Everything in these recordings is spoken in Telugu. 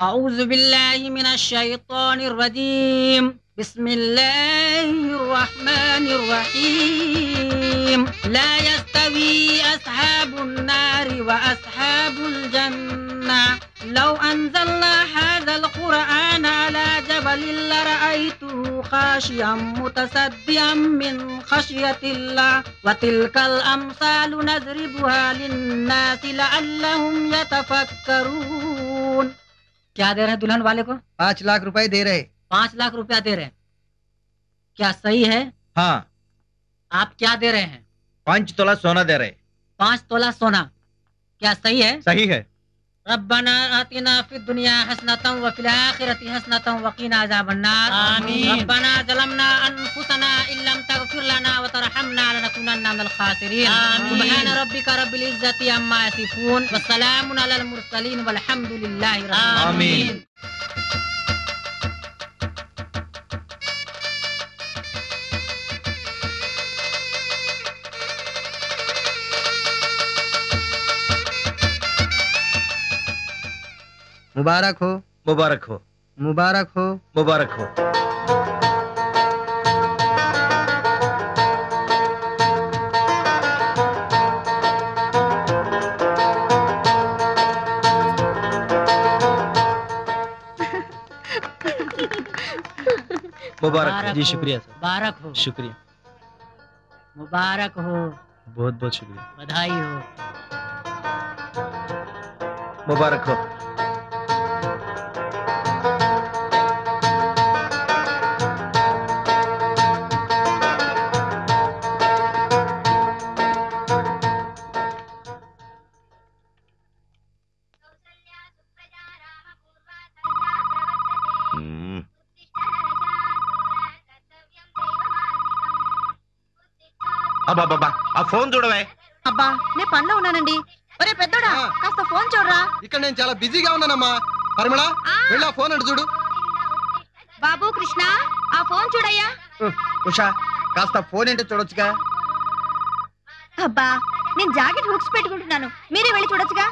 أعوذ بالله من الشيطان الرجيم بسم الله الرحمن الرحيم لا يستوي أصحاب النار وأصحاب الجنة لو أنزلنا هذا القرآن على جبل لرأيته خاشعا متصدعا من خشية الله وتلك الأمثال نضربها للناس لعلهم يتفكرون। क्या दे रहे हैं दुल्हन वाले को? 5 लाख रुपए दे रहे। 5 लाख रुपया दे रहे हैं, क्या सही है? हाँ। आप क्या दे रहे हैं? 5 तोला सोना दे रहे। 5 तोला सोना, क्या सही है? सही है। रब्बना आतिना फिद दुनिया हसनतन व फिल आखिरति हसनतन व क़िना अज़ाबन्नार। आमीन। रब्बना ज़लमना अनफुसना इल्लम तग़फिर लना व तरहमना लनकुनन्ना मिनल ख़ासिरीन। आमीन। सुब्हान रब्बिका रब्बिल इज़्ज़ति अम्मा यसिफून व सलामुन अलल मुरसलीन वल्हम्दुलिल्लाहि रब्बिल आमीन। मुबारक हो, मुबारक हो, मुबारक हो, मुबारक हो। मुबारक जी शुक्रिया सर। मुबारक हो, शुक्रिया, मुबारक हो, बहुत बहुत शुक्रिया। बधाई हो। मुबारक हो। అబ్బా ఆ ఫోన్ చూడవే. అబ్బా నేను పనిలో ఉన్నానండి. ఒరే పెద్దోడా కాస్త ఫోన్ చూడరా. ఇక్కడ నేను చాలా బిజీగా ఉన్నానమ్మా. పరిమళ వెళ్ళి ఆ ఫోన్ అటు చూడు. బాబు కృష్ణ ఆ ఫోన్ చూడయ్యా. ఉషా కాస్త ఫోన్ ఏంటో చూడొచ్చుగా. అబ్బా నేను జాకెట్ హుక్స్ పెట్టుకుంటున్నాను, మీరే వెళ్ళి చూడొచ్చుగా.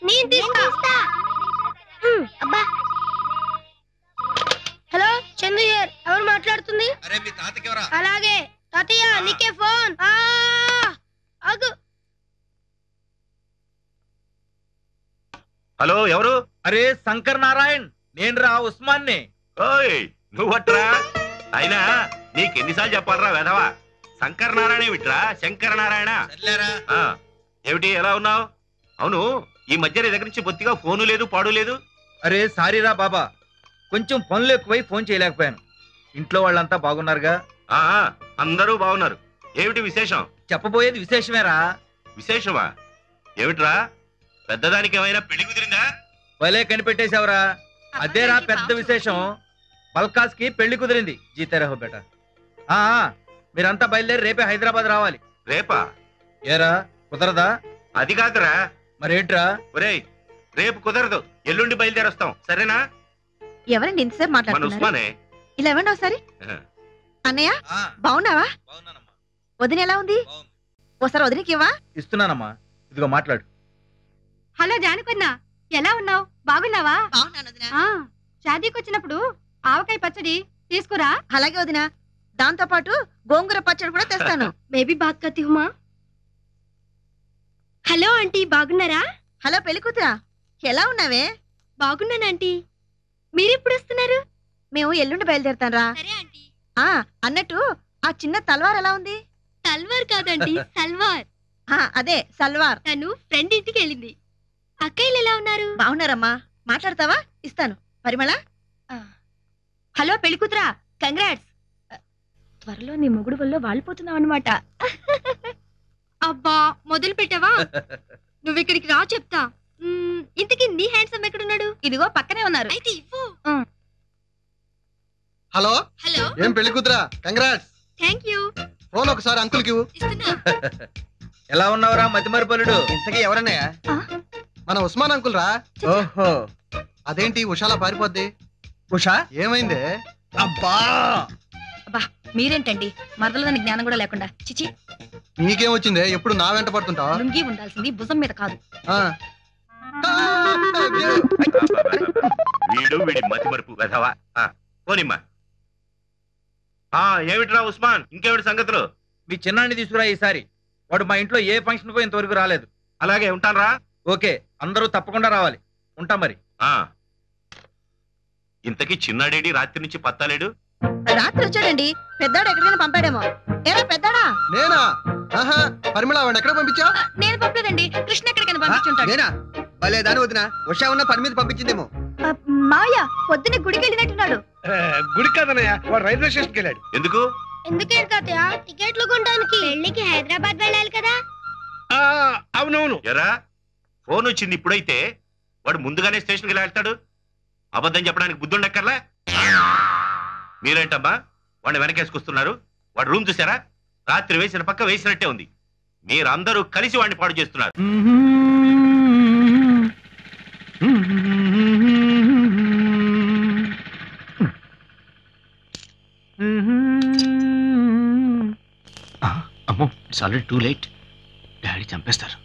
నేను తీస్తా. అబ్బా హలో చందు హియర్, ఎవరు మాట్లాడుతుంది? అరే మీ తాతకి ఎవరా? అలాగే తాతయ్య నీకే ఫోన్. ఆగు. హలో ఎవరు? అరే శంకర్ నారాయణ్, నేను రా ఉస్మాన్ ని. ఓయ్ నువ్వట్రా? అయినా నీకెన్నిసార్లు చెప్పాలరా వెధవా? శంకర్ నారాయణ ఏమిట్రా? శంకర నారాయణ. ఏమిటి ఎలా ఉన్నావు? అవును ఈ మధ్య నీ దగ్గర నుంచి బొత్తిగా ఫోను లేదు పాడు లేదు. అరే సారీ రా బాబా, కొంచెం పనులు ఎక్కువై ఫోన్ చేయలేకపోయాను. ఇంట్లో వాళ్ళంతా బాగున్నారుగా? అందరూ బాగున్నారు. ఏమిటి విశేషం? చెప్పబోయేది విశేషమేరా. విశేషమా? ఏమిట్రా? పెద్దదానికి ఏమైనా పెళ్లి కుదిరిందా? భలే కనిపెట్టేశావురా, అదేరా పెద్ద విశేషం. బల్కాస్ కి పెళ్లి కుదిరింది. జీతారహో బేట. మీరంతా బయలుదేరి రేపే హైదరాబాద్ రావాలి. రేపా? ఏరా కుదరదా? అది కాదురా. మరేంట్రా? ఒరేయ్ రేపు కుదరదు, ఎల్లుండి బయలుదేరొస్తాం సరేనా? ఎవరండి ఇంతసేపు మన మాట్లాడుతున్నారు? ఉస్మానే. ఇలా ఇవ్వండి ఒకసారి. అన్నయ్య బాగున్నావా? బాగున్నానమ్మా. వదిన ఎలా ఉంది? ఒకసారి వదినకి ఇవ్వా. ఇస్తున్నానమ్మా, ఇదిగో మాట్లాడు. హలో జానకన్న, ఎలా ఉన్నావు? బాగున్నావా? షాదీకి వచ్చినప్పుడు ఆవకాయ పచ్చడి తీసుకురా. అలాగే వదినా, దాంతో పాటు గోంగూర పచ్చడి కూడా తెస్తాను. బేబీ బాత్ కర్తీ హుమా. హలో ఆంటీ, బాగున్నారా? హలో పెళ్లి కూతురా, ఎలా ఉన్నావే? బాగున్నాను ఆంటీ. మీరెప్పుడు వస్తున్నారు? మేము ఎల్లుండి బయలుదేరుతాం రా. అన్నట్టు ఆ చిన్న తల్వార్ ఎలా ఉంది? తల్వార్ కాదండి సల్వార్. అదే సల్వార్. తను ఫ్రెండ్ ఇంటికి వెళ్ళింది. అక్కయ్యలు ఎలా ఉన్నారు? బాగున్నారమ్మా. మాట్లాడతావా? ఇస్తాను. పరిమళ. హలో పెళ్లి కూతురా, కంగ్రాట్స్. త్వరలో నీ మొగుడు వల్ల వాలిపోతున్నావు అనమాట. అబ్బా మొదలు పెట్టావా? నువ్వు ఇక్కడికి రా చెప్తా. ఇంతకీ నీ హ్యాండ్సమ్ ఎక్కడున్నాడు? ఇదిగో పక్కనే ఉన్నారు. అయితే ఇవ్వు. హలో హలో ఏం పెళ్లి కూతురా, కంగ్రాట్స్. Thank you. ఫోన్ ఒకసారి అంకుల్ కి ఇవ్వు. ఇస్తున్నా. ఎలా ఉన్నావురా మతిమరుపలుడు? ఇంతకీ ఎవరన్నయ్య? మన ఉస్మాన్ అంకుల్ రా. ఓహో, అదేంటి ఉషాలా పారిపోద్ది? ఉషా ఏమైంది? అబ్బా అబ్బా మీరేంటండి మరదలని జ్ఞానం కూడా లేకుండా. చిచి, నీకేం వచ్చిందే? ఎప్పుడు నా వెంట పడుతుంటావు? లుంగి ఉండాల్సింది భుజం మీద కాదు. వీడు వీడి మతి మరుపు వెధవా. పోనిమ్మా. ఏమిట్రా ఉస్మాన్, ఇంకేమిటి సంగతులు? మీ చిన్నాన్ని తీసుకురా ఈసారి. వాడు మా ఇంట్లో ఏ ఫంక్షన్ కో ఇంతవరకు రాలేదు. అలాగే ఉంటానరా. ఓకే, అందరూ తప్పకుండా రావాలి. ఉంటా మరి. ఇంతకీ చిన్నాడేడి రాత్రి నుంచి పత్తాలేడు? రాత్రి వచ్చాడండి. పెద్దాడు ఎక్కడికైనా పంపాడేమో. ఏరా పెద్దాడా? నేనా? ఆహా, పరిమళ వాడిని ఎక్కడ పంపించా? నేను పంపలేదండి, కృష్ణ ఎక్కడికైనా పంపించుంటాడు. నేనా? భలే దాని వదిన, ఉషా ఉన్న పని మీద పంపించిందేమో. మావయ్య పొద్దున్నే గుడికి వెళ్ళినట్టున్నాడు. గుడి కాదనయ్య, వాడు రైల్వే స్టేషన్కి వెళ్ళాడు. ఎందుకు? ఎందుకేంటి తాతయ్య? టికెట్లు కొనడానికి. పెళ్లికి హైదరాబాద్ వెళ్ళాలి కదా. అవునవును. ఎరా, ఫోన్ వచ్చింది ఇప్పుడైతే వాడు ముందుగానే స్టేషన్కి వెళ్ళి వెళ్తాడు. అబద్ధం చెప్పడానికి బుద్ధుండక్కర్లే. మీరేంటమ్మా వాడిని వెనకేసుకొస్తున్నారు? వాడు రూమ్ చూసారా? రాత్రి వేసిన పక్క వేసినట్టే ఉంది. మీరందరూ కలిసి వాడిని పాడు చేస్తున్నారు. అమ్మో, it's already too late. Daddy చంపేస్తారు.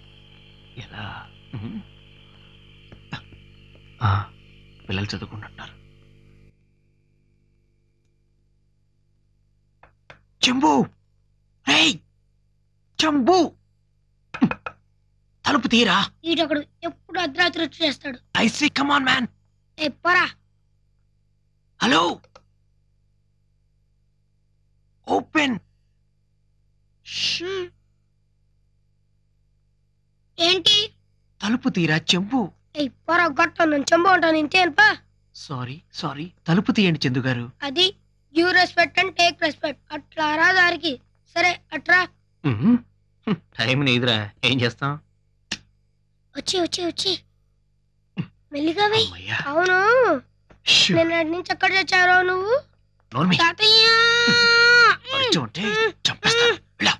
ఎలా? పిల్లలు చదువుకుంటున్నారు. చెంబు, రేయ్ చెంబు, తలుపు తీరా. ఈడొకడు ఎప్పుడు అర్ధరాత్రి వచ్చి చేస్తాడు. I say come on man. ఎప్పరా? Hello, open. ఏంటి? తలుపు తీరా చెంబు. ఎప్పరా గట్ట నుంచి చెంబు ఉంటాను ఇంతేనపా. సారీ సారీ, తలుపు తీయండి చందు గారు. అది you respect and take respect. అట్లా రా దారికి. సరే అట్రా. టైం నీదిరా, ఏం చేస్తాం? వచ్చి వచ్చి వచ్చి మెల్లిగా వెయ్యి. అమ్మయ్యా. అవును, నిన్నటి నుంచి ఎక్కడ తెచ్చారో నువ్వు? నోర్మి, తాతయ్య పరిచయం ఉంటే చంపేస్తాను. ఇలా.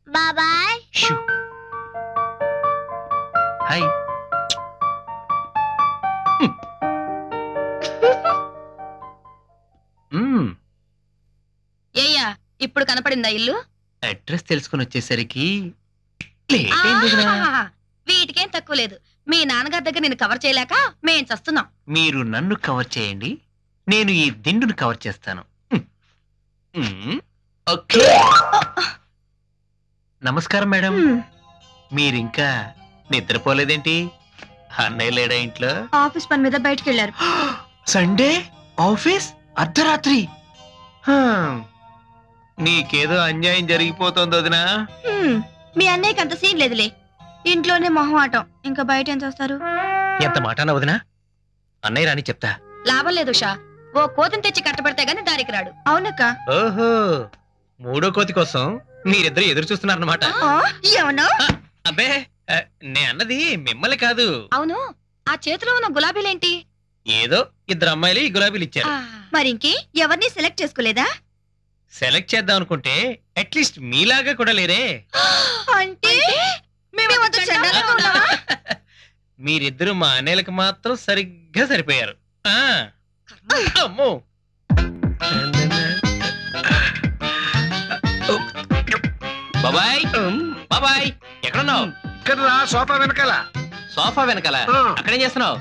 బాబాయ్. షూ. హాయ్. ఏయ్యా, ఇప్పుడు కనపడిందా ఇల్లు? అడ్రస్ తెలుసుకుని వచ్చేసరికి లేట్ అయింది వదినా. వీటికేం తక్కువ లేదు. మీ నాన్నగారి దగ్గర నేను కవర్ చేయలేక మేం చస్తున్నాం. మీరు నన్ను కవర్ చేయండి, నేను ఈ దిండును కవర్ చేస్తాను. ఓకే. నమస్కారం మేడం. మీరింకా నిద్రపోలేదేంటి? అన్నయ్య లేడా ఇంట్లో? ఆఫీస్ పని మీద బయటికి వెళ్ళారు. సండే ఆఫీస్ అర్ధరాత్రి. నీకేదో అన్యాయం జరిగిపోతుంది వదినా. మీ అన్నయ్యకి అంత సీన్ లేదులే. ఇంట్లోనే మొహం ఆటం, ఇంకా బయట ఏం చేస్తారు? ఎంత మాటనా వదినా? అన్నయ్య రాని చెప్తా. లాభం లేదు షా. ఓ కోతిని తెచ్చి కట్టబెడితే గానీ దారికి రాడు. అవునక్క. ఓహో, మూడో కోతి కోసం మీరిద్దరు ఎదురు చూస్తున్నారన్నమాట. ఏమన్నా? అబ్బే, నే అన్నది మిమ్మల్ని కాదు. అవును, ఆ చేతిలో ఉన్న గులాబీలేంటి? ఏదో ఇద్దరు అమ్మాయిలు ఈ గులాబీలు ఇచ్చారు. మరింకే ఎవరిని సెలెక్ట్ చేసుకోలేదా? సెలెక్ట్ చేద్దాం అనుకుంటే అట్లీస్ట్ మీలాగా కూడా లేరే. అంటే మీరిద్దరు మా అన్నయ్యలకు మాత్రం సరిగ్గా సరిపోయారు. అమ్మో, బాబాయ్ బాబాయ్, ఎక్కడున్నావు? ఇక్కడ రా, సోఫా వెనకాల. సోఫా వెనకాల? అక్కడేం చేస్తున్నావు?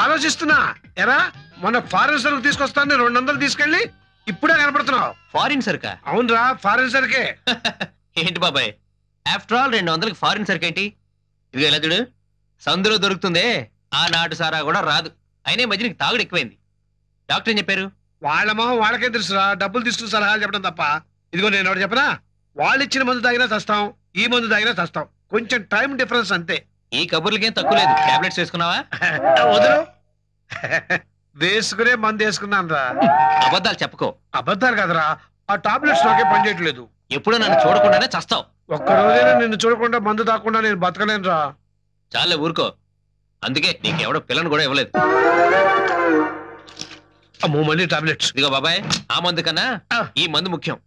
ఆలోచిస్తున్నా. ఎరా, మొన్న ఫారెన్ సరుకు తీసుకొస్తాను 200 తీసుకెళ్ళి ఇప్పుడే కనపడుతున్నావు. ఫారిన్ సరుకా? అవునరా, ఫారెన్ సరుకే. ఏంటి బాబాయ్, ఆఫ్టర్ ఆల్ 200కి ఫారిన్ సరుకు ఏంటి? ఇదిగో ఎలా చూడు, సందులో దొరుకుతుందే ఆ నాటు సారా కూడా రాదు. అయినా మధ్య నీకు తాగుడు ఎక్కువైంది. డాక్టర్ ఏం చెప్పారు? వాళ్ళ మొహం వాళ్ళకే తెలుసురా, డబ్బులు తీసుకుని సలహాలు చెప్పడం తప్ప. ఇదిగో నేను ఒకటి చెప్పనా, వాళ్ళు ఇచ్చిన మందు తాగినా చస్తాం, ఈ మందు తాగినా చస్తాం. కొంచెం టైం డిఫరెన్స్ అంతే. ఈ కబుర్లకేం తక్కువ లేదు. టాబ్లెట్స్ వేసుకున్నావా? వదులు. వేసుకునే మందు వేసుకున్నాను రా. అబద్ధాలు చెప్పుకో. అబద్ధాలు కదరా, ఆ టాబ్లెట్స్ నాకే పనిచేయట్లేదు. ఎప్పుడూ నన్ను చూడకుండానే చస్తావు. ఒక్కరోజైనా నిన్ను చూడకుండా మందు తాకుండా నేను బతకలేను రా. చాలే ఊరుకో. అందుకే నీకెవడో పిల్లను కూడా ఇవ్వలేదు. అమ్మో, మళ్ళీ టాబ్లెట్స్. ఇదిగో బాబాయ్, ఆ మందు కన్నా ఈ మందు ముఖ్యం.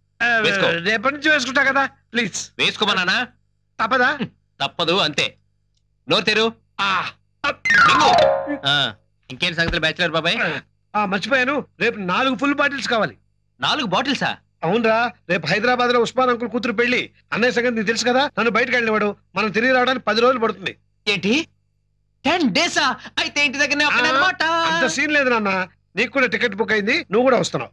వేసుకో. రేపటి నుంచి వేసుకుంటా కదా, ప్లీజ్. వేసుకోమన్నానా? తప్పదా? తప్పదు, అంతే. నోరు తెరు. ఇంకేంటి సంగతులు బ్యాచిలర్ బాబాయ్? మర్చిపోయాను, రేపు 4 ఫుల్ బాటిల్స్ కావాలి. 4 బాటిల్సా? అవునరా, రేపు హైదరాబాద్ లో ఉస్మాన్ అంకుల్ కూతురు పెళ్లి. అన్నయ్య సంగతి నీకు తెలుసు కదా, నన్ను బయటకు వెళ్ళినవాడు. మనం తిరిగి రావడానికి 10 రోజులు పడుతుంది. ఏంటి 10 days అయితే ఇంటి దగ్గరనే అంత సీన్ లేదు నాన్న, నీకు కూడా టికెట్ బుక్ అయింది, నువ్వు కూడా వస్తున్నావు.